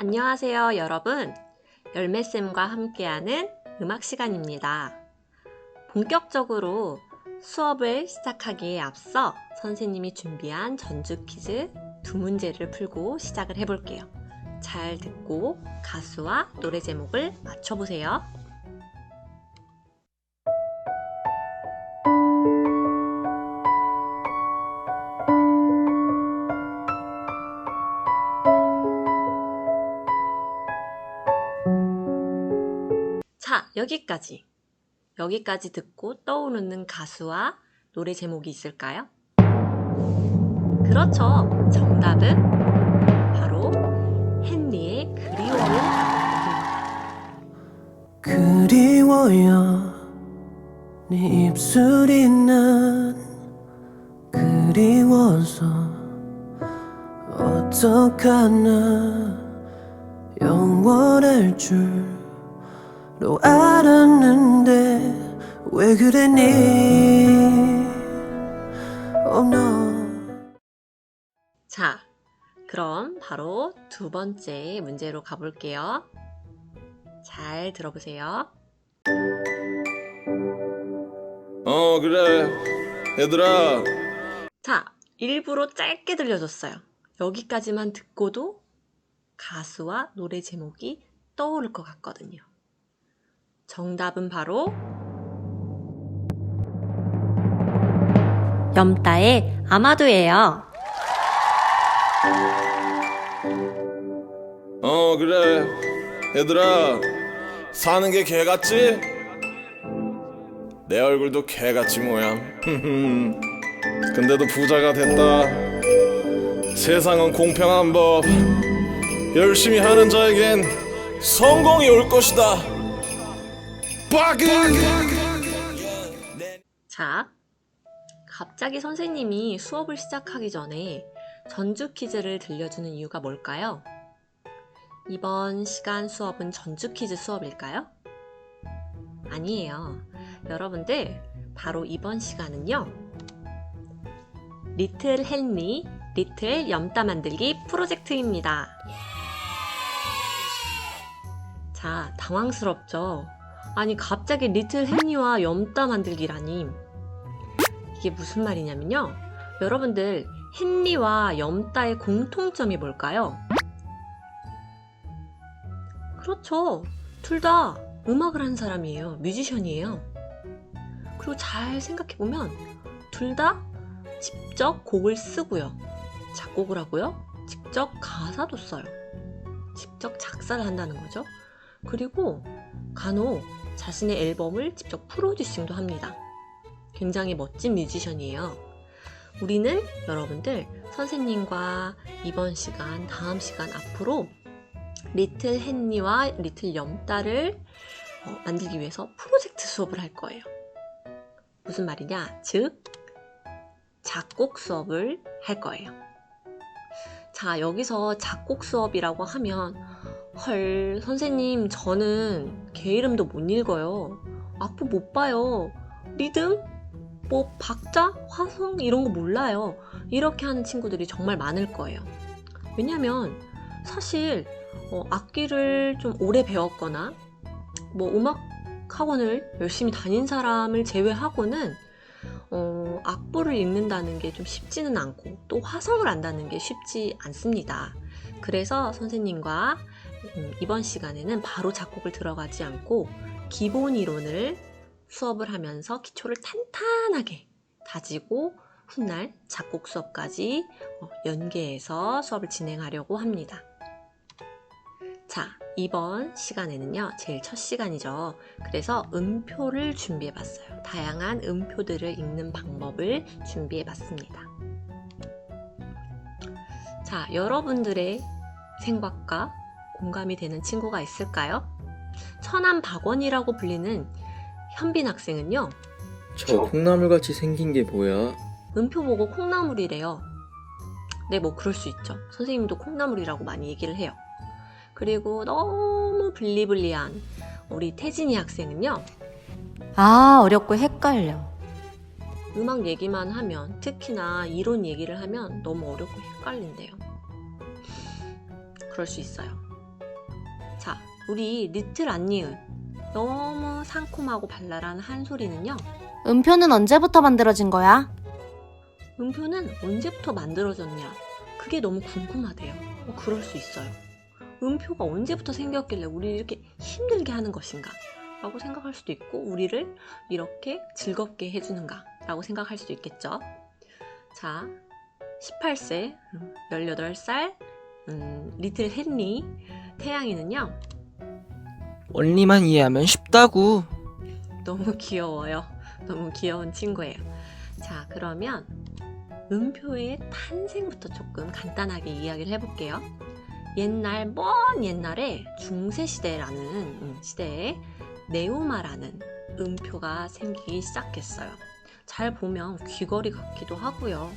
안녕하세요, 여러분. 열매쌤과 함께하는 음악 시간입니다. 본격적으로 수업을 시작하기에 앞서 선생님이 준비한 전주 퀴즈 2문제를 풀고 시작을 해볼게요. 잘 듣고 가수와 노래 제목을 맞춰보세요. 자, 여기까지 듣고 떠오르는 가수와 노래 제목이 있을까요? 그렇죠. 정답은 바로 헨리의 그리워요입니다. 그리워요 네 입술이 난 그리워서 어떡하나 영원할 줄로 알았는데 왜 그랬니 Oh no. 자, 그럼 바로 두 번째 문제로 가볼게요. 잘 들어보세요. 그래 얘들아. 자, 일부러 짧게 들려줬어요. 여기까지만 듣고도 가수와 노래 제목이 떠오를 것 같거든요. 정답은 바로 염따의 아마도예요. 그래 얘들아, 사는 게 개같지? 내 얼굴도 개같이 모양. 근데도 부자가 됐다. 세상은 공평한 법, 열심히 하는 자에겐 성공이 올 것이다. 자, 갑자기 선생님이 수업을 시작하기 전에 전주 퀴즈를 들려주는 이유가 뭘까요? 이번 시간 수업은 전주 퀴즈 수업일까요? 아니에요. 여러분들, 바로 이번 시간은요, 리틀 헨리, 리틀 염따 만들기 프로젝트입니다. 자, 당황스럽죠? 아니, 갑자기 리틀 헨리와 염따 만들기라니. 이게 무슨 말이냐면요, 여러분들, 헨리와 염따의 공통점이 뭘까요? 그렇죠. 둘 다 음악을 하는 사람이에요. 뮤지션이에요. 그리고 잘 생각해보면 둘 다 직접 곡을 쓰고요. 작곡을 하고요. 직접 가사도 써요. 직접 작사를 한다는 거죠. 그리고 간혹 자신의 앨범을 직접 프로듀싱도 합니다. 굉장히 멋진 뮤지션이에요. 우리는 여러분들 선생님과 이번 시간, 다음 시간 앞으로 리틀 헨리와 리틀 염따를 만들기 위해서 프로젝트 수업을 할 거예요. 무슨 말이냐? 즉, 작곡 수업을 할 거예요. 자, 여기서 작곡 수업이라고 하면 헐, 선생님, 저는 개 이름도 못 읽어요. 악보 못 봐요. 리듬? 뭐 박자? 화성? 이런 거 몰라요. 이렇게 하는 친구들이 정말 많을 거예요. 왜냐면 사실 악기를 좀 오래 배웠거나 뭐 음악 학원을 열심히 다닌 사람을 제외하고는 악보를 읽는다는 게 좀 쉽지는 않고 또 화성을 안다는 게 쉽지 않습니다. 그래서 선생님과 이번 시간에는 바로 작곡을 들어가지 않고 기본 이론을 수업을 하면서 기초를 탄탄하게 다지고 훗날 작곡 수업까지 연계해서 수업을 진행하려고 합니다. 자, 이번 시간에는요, 제일 첫 시간이죠. 그래서 음표를 준비해봤어요. 다양한 음표들을 읽는 방법을 준비해봤습니다. 자, 여러분들의 생각과 공감이 되는 친구가 있을까요? 천안박원이라고 불리는 현빈 학생은요, 저 콩나물같이 생긴 게 뭐야? 음표 보고 콩나물이래요. 네, 뭐 그럴 수 있죠. 선생님도 콩나물이라고 많이 얘기를 해요. 그리고 너무 블리블리한 우리 태진이 학생은요, 아, 어렵고 헷갈려. 음악 얘기만 하면, 특히나 이론 얘기를 하면 너무 어렵고 헷갈린대요. 그럴 수 있어요. 자, 우리 리틀 안니은 너무 상콤하고 발랄한 한 소리는요. 음표는 언제부터 만들어진 거야? 음표는 언제부터 만들어졌냐? 그게 너무 궁금하대요. 그럴 수 있어요. 음표가 언제부터 생겼길래 우리를 이렇게 힘들게 하는 것인가? 라고 생각할 수도 있고, 우리를 이렇게 즐겁게 해주는가? 라고 생각할 수도 있겠죠. 자, 18세, 18살, 리틀 헨리, 태양이는요. 원리만 이해하면 쉽다고. 너무 귀여워요. 너무 귀여운 친구예요. 자, 그러면 음표의 탄생부터 조금 간단하게 이야기를 해볼게요. 먼 옛날에 중세시대라는 시대에 네우마라는 음표가 생기기 시작했어요. 잘 보면 귀걸이 같기도 하고요.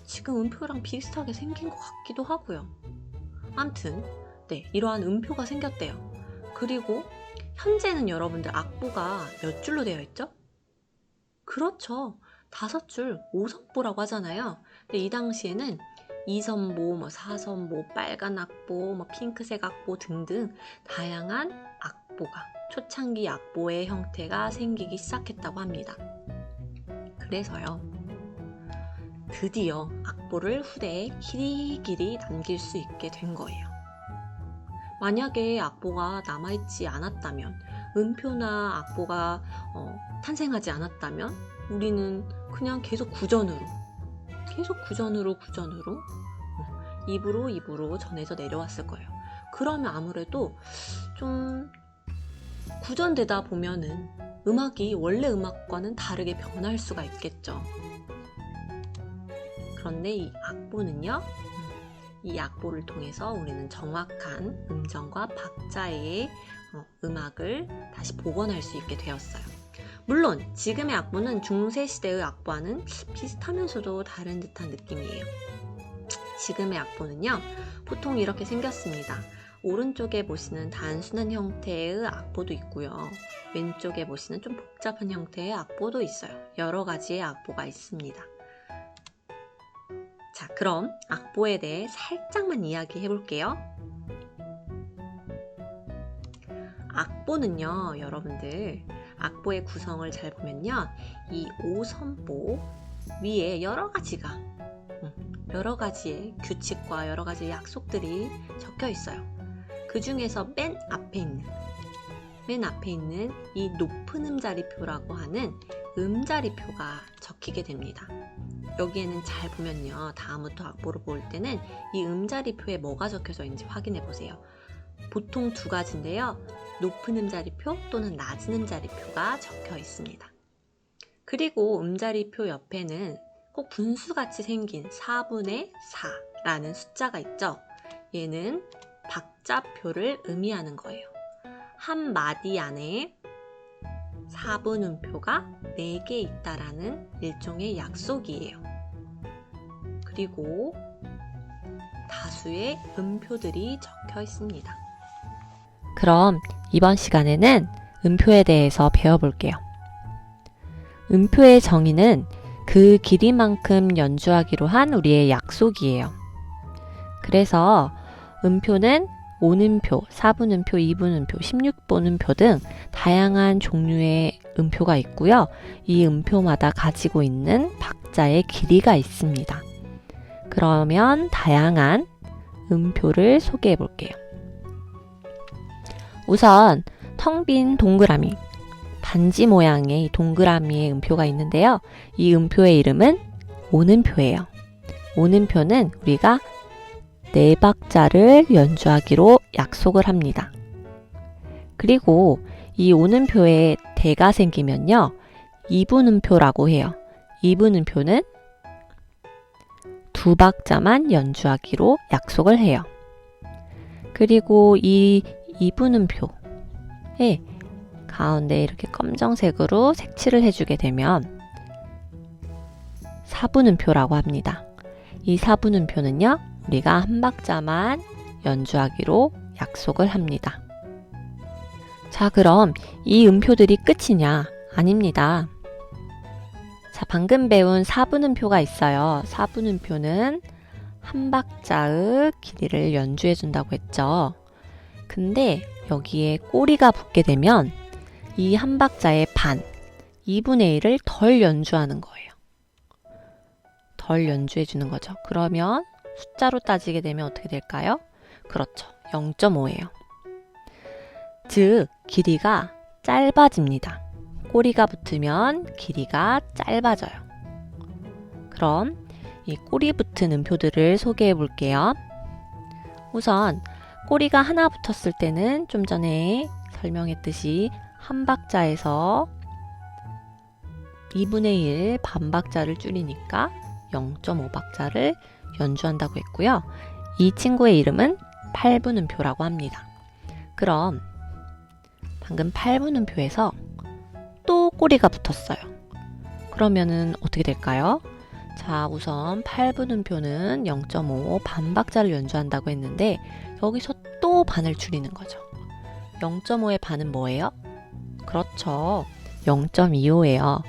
지금 음표랑 비슷하게 생긴 것 같기도 하고요. 아무튼 네, 이러한 음표가 생겼대요. 그리고 현재는 여러분들 악보가 몇 줄로 되어 있죠? 그렇죠. 5줄 5선보라고 하잖아요. 근데 이 당시에는 2선보, 4선보, 빨간 악보, 핑크색 악보 등등 다양한 악보가, 초창기 악보의 형태가 생기기 시작했다고 합니다. 그래서요, 드디어 악보를 후대에 길이길이 남길 수 있게 된 거예요. 만약에 악보가 남아있지 않았다면, 음표나 악보가 탄생하지 않았다면 우리는 그냥 계속 구전으로 입으로 전해져 내려왔을 거예요. 그러면 아무래도 좀 구전되다 보면은 음악이 원래 음악과는 다르게 변할 수가 있겠죠. 그런데 이 악보는요, 이 악보를 통해서 우리는 정확한 음정과 박자의 음악을 다시 복원할 수 있게 되었어요. 물론 지금의 악보는 중세시대의 악보와는 비슷하면서도 다른 듯한 느낌이에요. 지금의 악보는요, 보통 이렇게 생겼습니다. 오른쪽에 보시는 단순한 형태의 악보도 있고요. 왼쪽에 보시는 좀 복잡한 형태의 악보도 있어요. 여러 가지의 악보가 있습니다. 자, 그럼 악보에 대해 살짝만 이야기해 볼게요. 악보는요, 여러분들, 악보의 구성을 잘 보면요, 이 5선보 위에 여러 가지의 규칙과 여러 가지의 약속들이 적혀 있어요. 그 중에서 맨 앞에 있는 이 높은 음자리표라고 하는 음자리표가 적히게 됩니다. 여기에는 잘 보면요, 다음부터 악보를 볼 때는 이 음자리표에 뭐가 적혀져 있는지 확인해 보세요. 보통 2가지인데요. 높은 음자리표 또는 낮은 음자리표가 적혀 있습니다. 그리고 음자리표 옆에는 꼭 분수같이 생긴 4분의 4라는 숫자가 있죠. 얘는 박자표를 의미하는 거예요. 한 마디 안에 4분음표가 4개 있다라는 일종의 약속이에요. 그리고 다수의 음표들이 적혀 있습니다. 그럼 이번 시간에는 음표에 대해서 배워볼게요. 음표의 정의는 그 길이만큼 연주하기로 한 우리의 약속이에요. 그래서 음표는 5분음표, 4분음표, 2분음표, 16분음표 등 다양한 종류의 음표가 있고요. 이 음표마다 가지고 있는 박자의 길이가 있습니다. 그러면 다양한 음표를 소개해 볼게요. 우선 텅 빈 동그라미, 반지 모양의 동그라미의 음표가 있는데요. 이 음표의 이름은 오는표예요. 오는표는 우리가 4박자를 연주하기로 약속을 합니다. 그리고 이 오는표에 대가 생기면요, 2분음표라고 해요. 2분음표는 2박자만 연주하기로 약속을 해요. 그리고 이 2분음표에 가운데 이렇게 검정색으로 색칠을 해주게 되면 4분음표라고 합니다. 이 4분음표는요, 우리가 한 박자만 연주하기로 약속을 합니다. 자, 그럼 이 음표들이 끝이냐? 아닙니다. 자, 방금 배운 4분음표가 있어요. 4분음표는 한 박자의 길이를 연주해 준다고 했죠. 근데 여기에 꼬리가 붙게 되면 이 한 박자의 반, 2분의 1을 덜 연주하는 거예요. 덜 연주해 주는 거죠. 그러면 숫자로 따지게 되면 어떻게 될까요? 그렇죠. 0.5예요. 즉, 길이가 짧아집니다. 꼬리가 붙으면 길이가 짧아져요. 그럼 이 꼬리 붙은 음표들을 소개해 볼게요. 우선 꼬리가 하나 붙었을 때는 좀 전에 설명했듯이 한 박자에서 2분의 1 반박자를 줄이니까 0.5박자를 연주한다고 했고요. 이 친구의 이름은 8분음표라고 합니다. 그럼 방금 8분음표에서 또 꼬리가 붙었어요. 그러면은 어떻게 될까요? 자, 우선 8분음표는 0.5 반박자를 연주한다고 했는데 여기서 또 반을 줄이는 거죠. 0.5의 반은 뭐예요? 그렇죠. 0.25예요.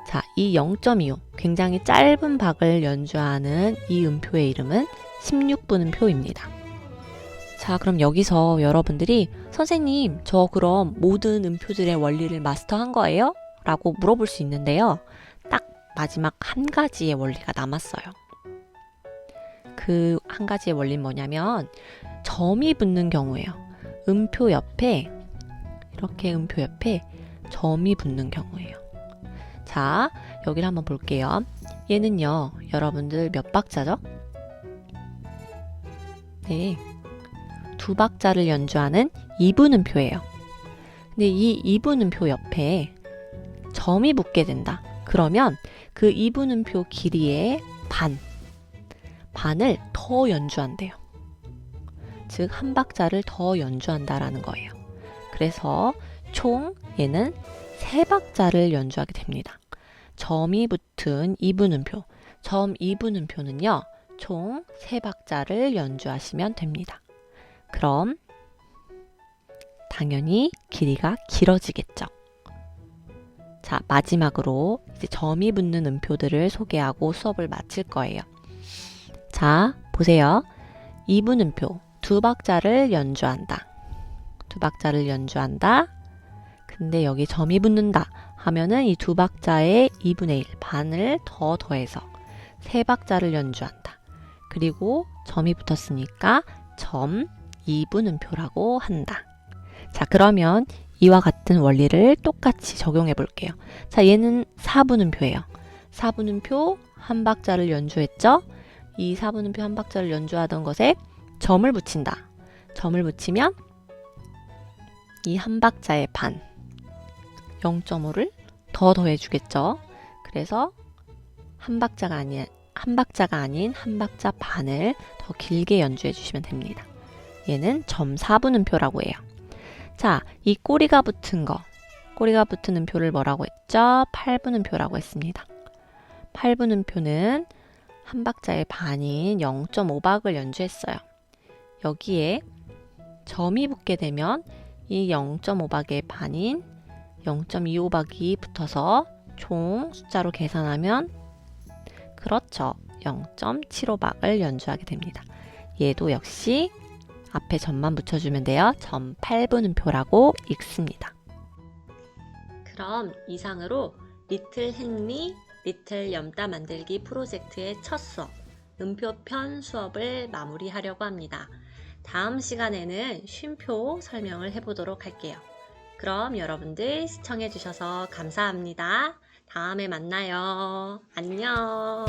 자, 이 0.25 굉장히 짧은 박을 연주하는 이 음표의 이름은 16분음표입니다. 자, 그럼 여기서 여러분들이 선생님, 저 그럼 모든 음표들의 원리를 마스터한 거예요? 라고 물어볼 수 있는데요. 딱 마지막 한 가지의 원리가 남았어요. 그 한 가지의 원리는 뭐냐면 점이 붙는 경우예요. 음표 옆에 이렇게 음표 옆에 점이 붙는 경우예요. 자, 여기를 한번 볼게요. 얘는요, 여러분들 몇 박자죠? 네, 2박자를 연주하는 2분음표예요. 근데 이 2분음표 옆에 점이 붙게 된다. 그러면 그 2분음표 길이의 반을 더 연주한대요. 즉, 한 박자를 더 연주한다라는 거예요. 그래서 총 얘는 3박자를 연주하게 됩니다. 점이 붙은 2분음표, 점 2분음표는요, 총 3박자를 연주하시면 됩니다. 그럼 당연히 길이가 길어지겠죠. 자, 마지막으로 이제 점이 붙는 음표들을 소개하고 수업을 마칠 거예요. 자, 보세요. 2분음표 2박자를 연주한다. 2박자를 연주한다. 근데 여기 점이 붙는다 하면은 이 2박자의 2분의 1 반을 더 더해서 3박자를 연주한다. 그리고 점이 붙었으니까 점 2분음표라고 한다. 자, 그러면 이와 같은 원리를 똑같이 적용해 볼게요. 자, 얘는 4분음표예요. 4분음표 한 박자를 연주했죠? 이 4분음표 한 박자를 연주하던 것에 점을 붙인다. 점을 붙이면 이 한 박자의 반, 0.5를 더 더해주겠죠. 그래서 한 박자가 아닌 한 박자 반을 더 길게 연주해 주시면 됩니다. 얘는 점 4분음표라고 해요. 자, 이 꼬리가 붙은 음표를 뭐라고 했죠? 8분음표라고 했습니다. 8분음표는 한 박자의 반인 0.5박을 연주했어요. 여기에 점이 붙게 되면 이 0.5박의 반인 0.25박이 붙어서 총 숫자로 계산하면 그렇죠. 0.75박을 연주하게 됩니다. 얘도 역시 앞에 점만 붙여주면 돼요. 점 8분음표라고 읽습니다. 그럼 이상으로 리틀 헨리 리틀 염따 만들기 프로젝트의 첫 수업, 음표편 수업을 마무리하려고 합니다. 다음 시간에는 쉼표 설명을 해보도록 할게요. 그럼 여러분들 시청해주셔서 감사합니다. 다음에 만나요. 안녕.